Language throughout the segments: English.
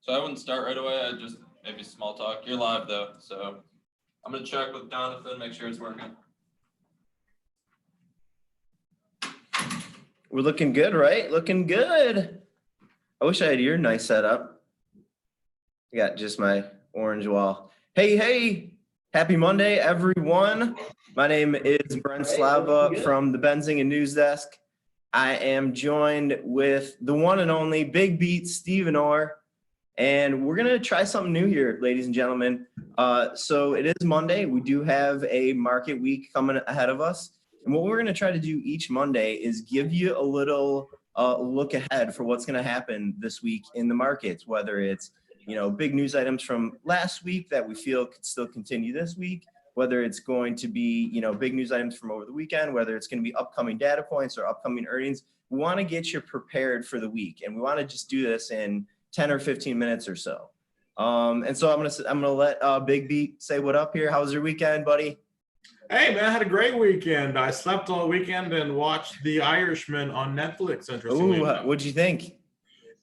So I wouldn't start right away. I'd just maybe small talk. You're live though, so I'm gonna check with Jonathan, make sure it's working. We're looking good, right? Looking good. I wish I had your nice setup. I got just my orange wall. Hey, happy Monday, everyone. My name is Brent Slava from the Benzinga News Desk. I am joined with the one and only Big Beat Stephen Orr, and we're going to try something new here, ladies and gentlemen. So it is Monday. We do have a market week coming ahead of us. And what we're going to try to do each Monday is give you a little look ahead for what's going to happen this week in the markets, whether it's, big news items from last week that we feel could still continue this week, whether it's going to be, big news items from over the weekend, whether it's going to be upcoming data points or upcoming earnings. We want to get you prepared for the week, and we want to just do this in 10 or 15 minutes or so. And so I'm gonna let Big Beat say what up here. How was your weekend, buddy? Hey man, I had a great weekend. I slept all weekend and watched The Irishman on Netflix. Interestingly, what'd you think?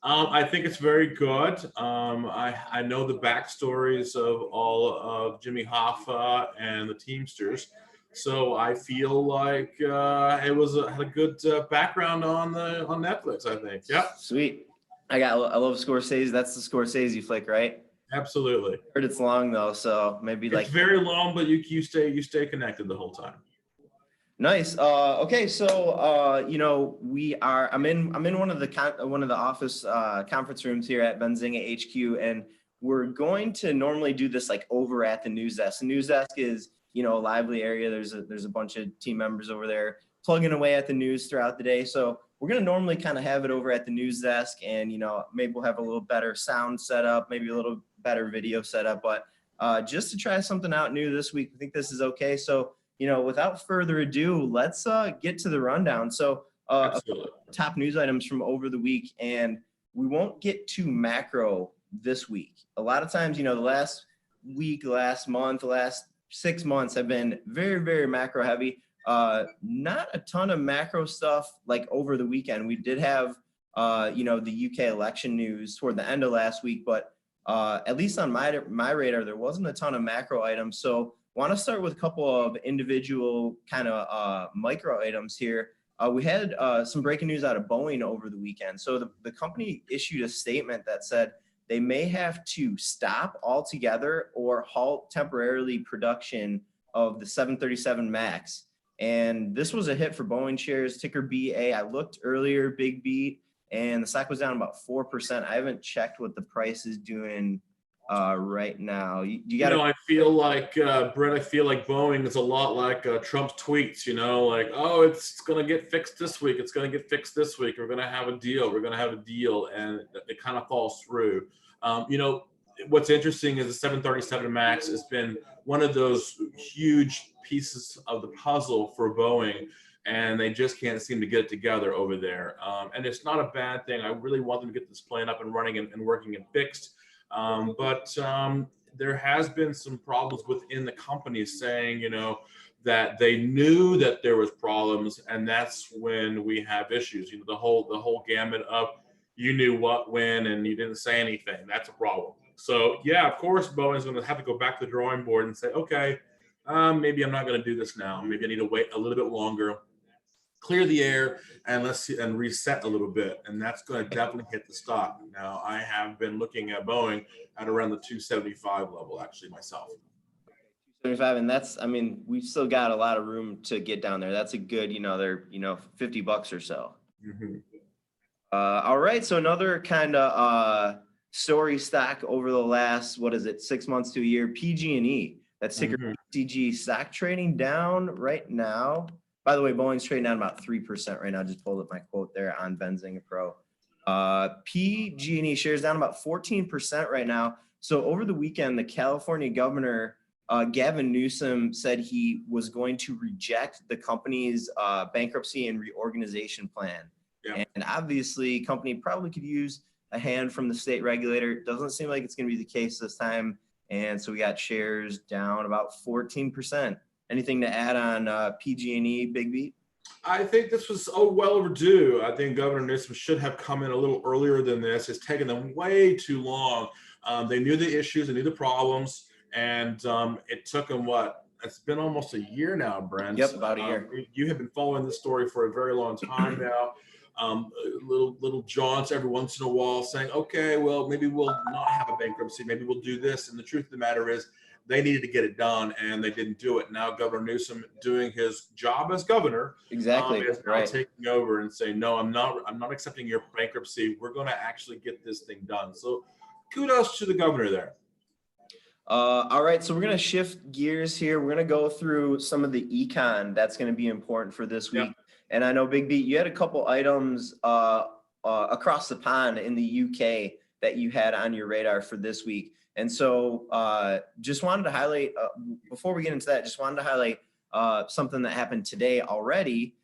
I think it's very good. I know the backstories of all of Jimmy Hoffa and the Teamsters, so I feel like it had a good background on Netflix. I think. Yep. Sweet. I love Scorsese. That's the Scorsese flick, right? Absolutely. I heard it's long though, so maybe it's very long, but you stay connected the whole time. Nice. Okay, so I'm in one of the office conference rooms here at Benzinga HQ, and we're going to normally do this like over at the news desk. The news desk is a lively area. There's a bunch of team members over there plugging away at the news throughout the day. So we're going to normally kind of have it over at the news desk, and maybe we'll have a little better sound setup, maybe a little better video setup, but just to try something out new this week, I think this is okay. So without further ado, let's get to the rundown. So top news items from over the week, and we won't get too macro this week. A lot of times, the last week, last month, last 6 months have been very, very macro heavy. Not a ton of macro stuff like over the weekend. We did have, the UK election news toward the end of last week, but at least on my radar, there wasn't a ton of macro items. So want to start with a couple of individual kind of micro items here. We had some breaking news out of Boeing over the weekend. So the company issued a statement that said they may have to stop altogether or halt temporarily production of the 737 MAX. And this was a hit for Boeing shares, ticker BA. I looked earlier, Big Beat, and the stock was down about 4%. I haven't checked what the price is doing right now. I feel like Brent. I feel like Boeing is a lot like Trump's tweets. Like, oh, it's gonna get fixed this week. It's gonna get fixed this week. We're gonna have a deal. We're gonna have a deal, and it kind of falls through. What's interesting is the 737 MAX has been one of those huge pieces of the puzzle for Boeing, and they just can't seem to get it together over there. And it's not a bad thing. I really want them to get this plane up and running and working and fixed. But there has been some problems within the company saying, that they knew that there was problems, and that's when we have issues. The whole gamut of you knew what, when, and you didn't say anything. That's a problem. So yeah, of course, Boeing's going to have to go back to the drawing board and say, okay, maybe I'm not going to do this now. Maybe I need to wait a little bit longer, clear the air, and let's see, and reset a little bit. And that's going to definitely hit the stock. Now, I have been looking at Boeing at around the 275 level, actually, myself. 275, and we've still got a lot of room to get down there. That's a good, they're, $50 or so. Mm-hmm. All right. So another kind of story stock over the last, 6 months to a year, PG&E. That's ticker PCG. Stock trading down right now. By the way, Boeing's trading down about 3% right now. Just pulled up my quote there on Benzinga Pro. PG&E shares down about 14% right now. So over the weekend, the California governor, Gavin Newsom, said he was going to reject the company's bankruptcy and reorganization plan. Yeah. And obviously, company probably could use a hand from the state regulator. Doesn't seem like it's going to be the case this time. And so we got shares down about 14%. Anything to add on PG&E, Big Beat? I think this was well overdue. I think Governor Newsom should have come in a little earlier than this. It's taken them way too long. They knew the issues, they knew the problems, and it took them what? It's been almost a year now, Brent. Yep, about a year. You have been following this story for a very long time now. Little jaunts every once in a while saying, okay, well, maybe we'll not have a bankruptcy, maybe we'll do this. And the truth of the matter is, they needed to get it done, and they didn't do it. Now Governor Newsom, doing his job as governor, Exactly. is now Right. taking over and saying, no, I'm not accepting your bankruptcy. We're going to actually get this thing done. So kudos to the governor there. All right, so we're gonna shift gears here. We're gonna go through some of the econ that's gonna be important for this week. Yep. And I know Big B, you had a couple items across the pond in the UK that you had on your radar for this week. And so just wanted to highlight, before we get into that, just wanted to highlight something that happened today already.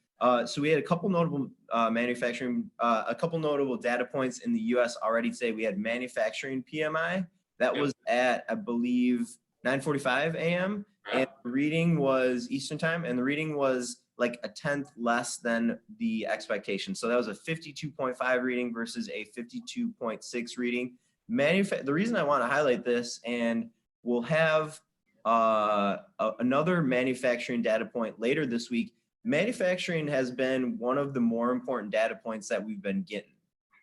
So we had a couple notable a couple notable data points in the US already today. We had manufacturing PMI. That was at, I believe, 9:45 a.m. And the reading was Eastern time, and the reading was like a tenth less than the expectation. So that was a 52.5 reading versus a 52.6 reading. The reason I want to highlight this, and we'll have another manufacturing data point later this week. Manufacturing has been one of the more important data points that we've been getting.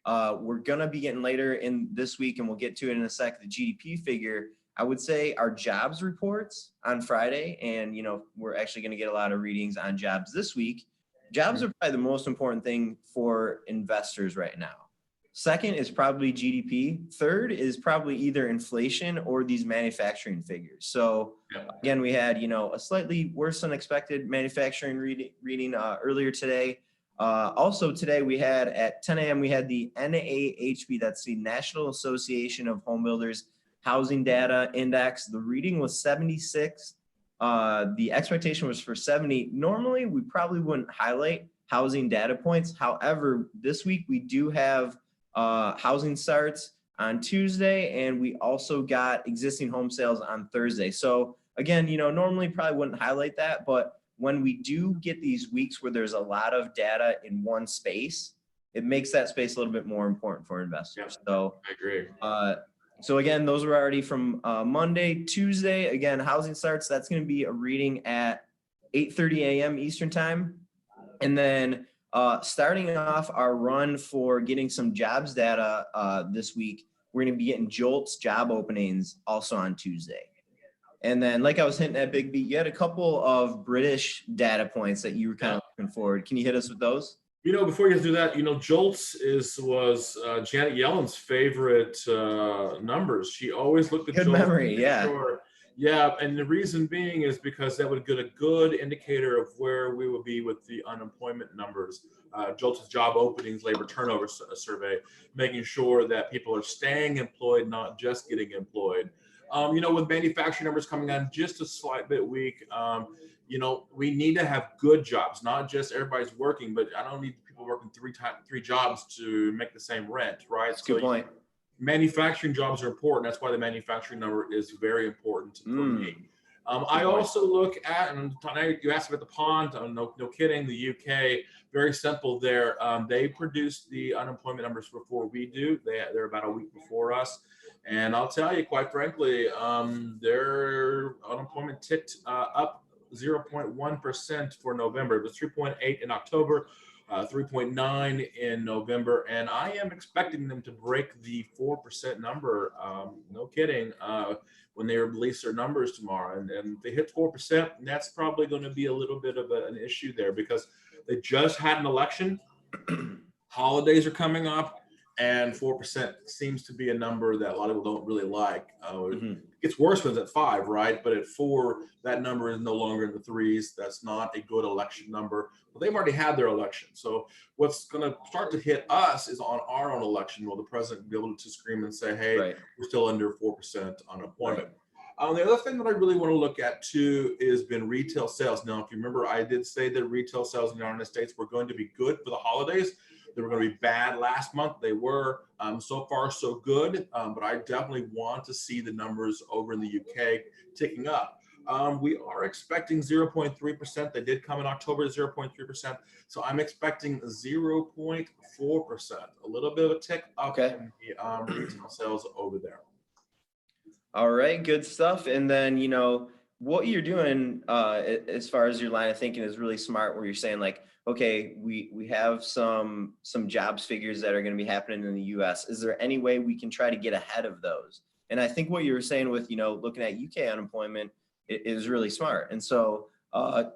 We're going to be getting later in this week, and we'll get to it in a sec, the GDP figure. I would say our jobs reports on Friday, and we're actually going to get a lot of readings on jobs this week. Jobs are probably the most important thing for investors right now. Second is probably GDP. Third is probably either inflation or these manufacturing figures. So again, we had, a slightly worse than expected manufacturing reading earlier today. Also today we had at 10 a.m. we had the NAHB, that's the National Association of Home Builders Housing Data Index. The reading was 76. The expectation was for 70. Normally we probably wouldn't highlight housing data points. However, this week we do have housing starts on Tuesday, and we also got existing home sales on Thursday. So again, normally probably wouldn't highlight that, but when we do get these weeks where there's a lot of data in one space, it makes that space a little bit more important for investors. So I agree. So again, those were already from Monday. Tuesday, again, housing starts, that's going to be a reading at 8:30 a.m. Eastern time. And then starting off our run for getting some jobs data this week, we're going to be getting JOLTS job openings also on Tuesday. And then, like I was hinting at, Big B, you had a couple of British data points that you were kind of looking forward. Can you hit us with those? Before you guys do that, JOLTS was Janet Yellen's favorite numbers. She always looked at Good JOLTS. memory, yeah. Sure. Yeah, and the reason being is because that would get a good indicator of where we would be with the unemployment numbers. JOLTS job openings, labor turnover survey, making sure that people are staying employed, not just getting employed. With manufacturing numbers coming on just a slight bit weak, we need to have good jobs, not just everybody's working, but I don't need people working three jobs to make the same rent, right? That's a good point. Manufacturing jobs are important. That's why the manufacturing number is very important for me. I also look at, and you asked about the pond, no kidding, the UK, very simple there. They produce the unemployment numbers before we do. They're about a week before us. And I'll tell you, quite frankly, their unemployment ticked up 0.1% for November. It was 3.8 in October, 3.9 in November, and I am expecting them to break the 4% number. No kidding. When they release their numbers tomorrow, and if they hit 4%, that's probably going to be a little bit of an issue there because they just had an election. Holidays are coming up. And 4% seems to be a number that a lot of people don't really like. It gets worse when it's at 5, right? But at 4, that number is no longer in the 3s. That's not a good election number. But they've already had their election. So what's going to start to hit us is on our own election. Will the president be able to scream and say, hey, we're still under 4% unemployment? The other thing that I really want to look at, too, has been retail sales. Now, if you remember, I did say that retail sales in the United States were going to be good for the holidays. They were going to be bad last month. They were. So far, so good. But I definitely want to see the numbers over in the UK ticking up. We are expecting 0.3%. They did come in October, 0.3%. So I'm expecting 0.4%, a little bit of a tick up Okay. in the retail sales over there. All right, good stuff. And then, you know, what you're doing as far as your line of thinking is really smart, where you're saying like, okay, we have some jobs figures that are going to be happening in the US. Is there any way we can try to get ahead of those? And I think what you were saying with, you know, looking at UK unemployment is really smart. And so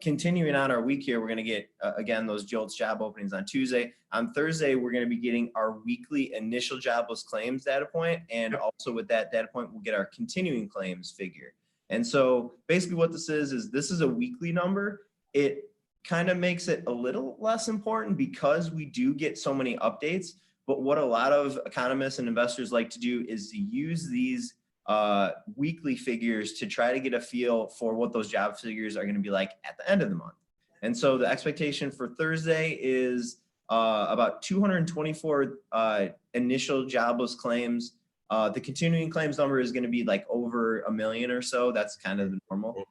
continuing on our week here, we're going to get, again, those JOLTS job openings on Tuesday. On Thursday, we're going to be getting our weekly initial jobless claims data point. And also with that data point, we'll get our continuing claims figure. And so basically what this is this is a weekly number. It kind of makes it a little less important because we do get so many updates. But what a lot of economists and investors like to do is to use these weekly figures to try to get a feel for what those job figures are going to be like at the end of the month. And so the expectation for Thursday is about 224 initial jobless claims. The continuing claims number is going to be like over 1 million or so. That's kind of the normal.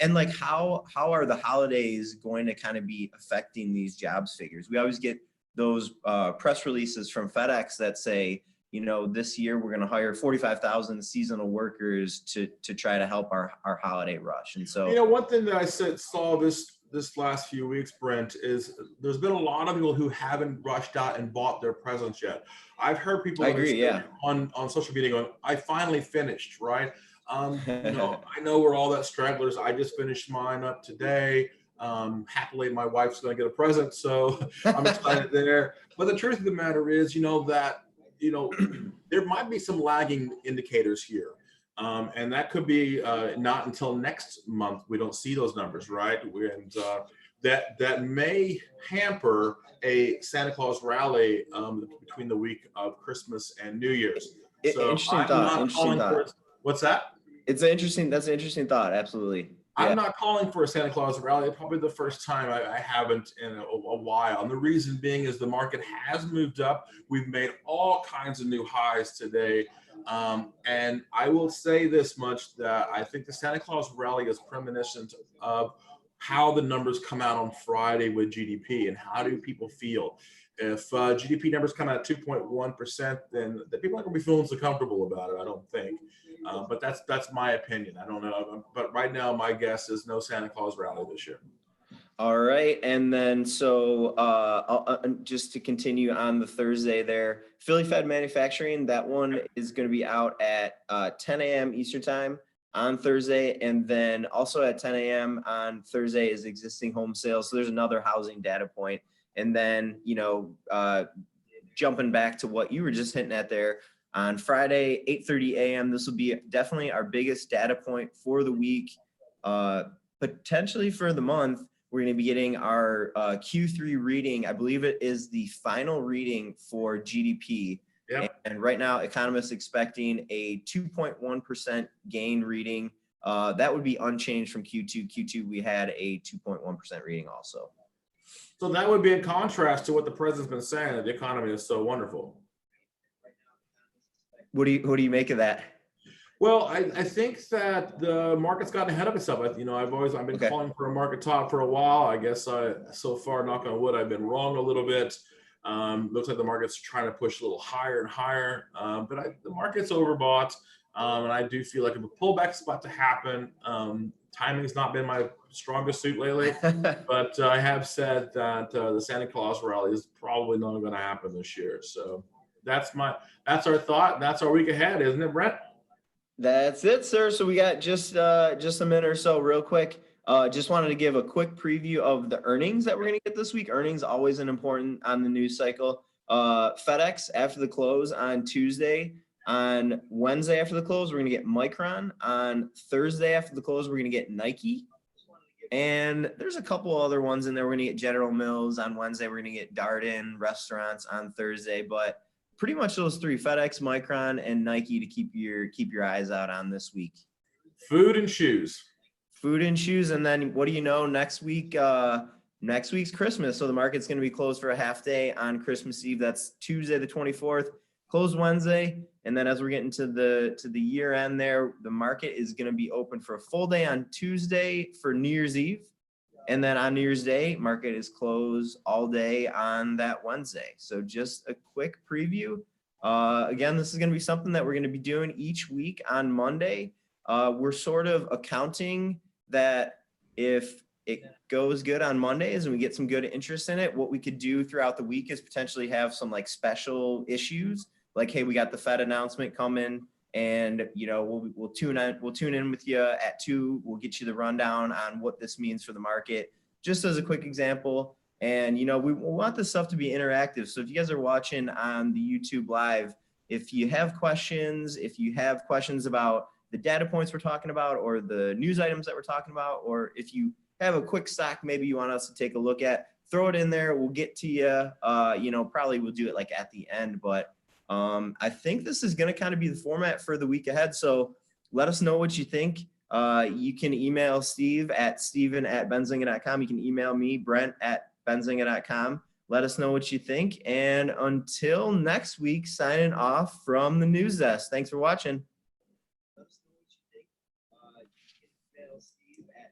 And like, how are the holidays going to kind of be affecting these jobs figures? We always get those press releases from FedEx that say, you know, this year we're going to hire 45,000 seasonal workers to try to help our holiday rush. And so, you know, one thing that I saw this last few weeks, Brent, is there's been a lot of people who haven't rushed out and bought their presents yet. I've heard people on social media going, I finally finished, right? You know, I know we're all that stragglers. I just finished mine up today. Happily, my wife's going to get a present, so I'm excited there. But the truth of the matter is, you know, that, you know, there might be some lagging indicators here. And that could be not until next month we don't see those numbers, right? And that may hamper a Santa Claus rally between the week of Christmas and New Year's. So interesting thought. What's that? That's an interesting thought. Absolutely. Yeah. I'm not calling for a Santa Claus rally. It's probably the first time I haven't in a while. And the reason being is the market has moved up. We've made all kinds of new highs today. And I will say this much, that I think the Santa Claus rally is reminiscent of how the numbers come out on Friday with GDP and how do people feel. If GDP numbers come out at 2.1%, then the people aren't going to be feeling so comfortable about it, I don't think. But that's my opinion. I don't know. But right now, my guess is no Santa Claus rally this year. All right. And then so just to continue on the Thursday there, Philly Fed Manufacturing, that one is going to be out at 10 a.m. Eastern time on Thursday. And then also at 10 a.m. on Thursday is existing home sales. So there's another housing data point. And then, you know, jumping back to what you were just hinting at there, on Friday, 8:30 a.m., this will be definitely our biggest data point for the week, potentially for the month. We're going to be getting our Q3 reading. I believe it is the final reading for GDP. Yep. And right now, economists expecting a 2.1% gain reading. That would be unchanged from Q2. Q2, we had a 2.1% reading also. So that would be in contrast to what the president's been saying, that the economy is so wonderful. What do you make of that? Well, I think that the market's gotten ahead of itself. I've been calling for a market top for a while. I guess so far, knock on wood, I've been wrong a little bit. Looks like the market's trying to push a little higher and higher, but the market's overbought, and I do feel like if a pullback is about to happen, timing's not been my strongest suit lately, but I have said that the Santa Claus rally is probably not going to happen this year. So that's our thought. That's our week ahead, isn't it, Brent? That's it, sir. So we got just a minute or so real quick. Just wanted to give a quick preview of the earnings that we're going to get this week. Earnings always an important on the news cycle. FedEx after the close on Tuesday. On Wednesday after the close, we're going to get Micron. On Thursday after the close, we're going to get Nike. And there's a couple other ones in there. We're going to get General Mills on Wednesday. We're going to get Darden Restaurants on Thursday. But pretty much those three: FedEx, Micron, and Nike to keep your eyes out on this week. Food and shoes. And then what do you know, next week's Christmas. So the market's going to be closed for a half day on Christmas Eve. That's Tuesday the 24th. closed Wednesday. And then as we're getting to the year end there, the market is going to be open for a full day on Tuesday for New Year's Eve. And then on New Year's Day, market is closed all day on that Wednesday. So just a quick preview. Again, this is going to be something that we're going to be doing each week on Monday. We're sort of accounting that if it goes good on Mondays and we get some good interest in it, what we could do throughout the week is potentially have some like special issues. Like, hey, we got the Fed announcement coming, and we'll tune in with you at 2. We'll get you the rundown on what this means for the market, just as a quick example. And we want this stuff to be interactive. So if you guys are watching on the YouTube live, if you have questions about the data points we're talking about, or the news items that we're talking about, or if you have a quick stock maybe you want us to take a look at, throw it in there. We'll get to you. Probably we'll do it like at the end, but I think this is going to kind of be the format for the week ahead. So let us know what you think. You can email Steve at steven@benzinga.com. You can email me, Brent@benzinga.com. Let us know what you think. And until next week, signing off from the news desk. Thanks for watching. Let us know what you think. You can email Steve at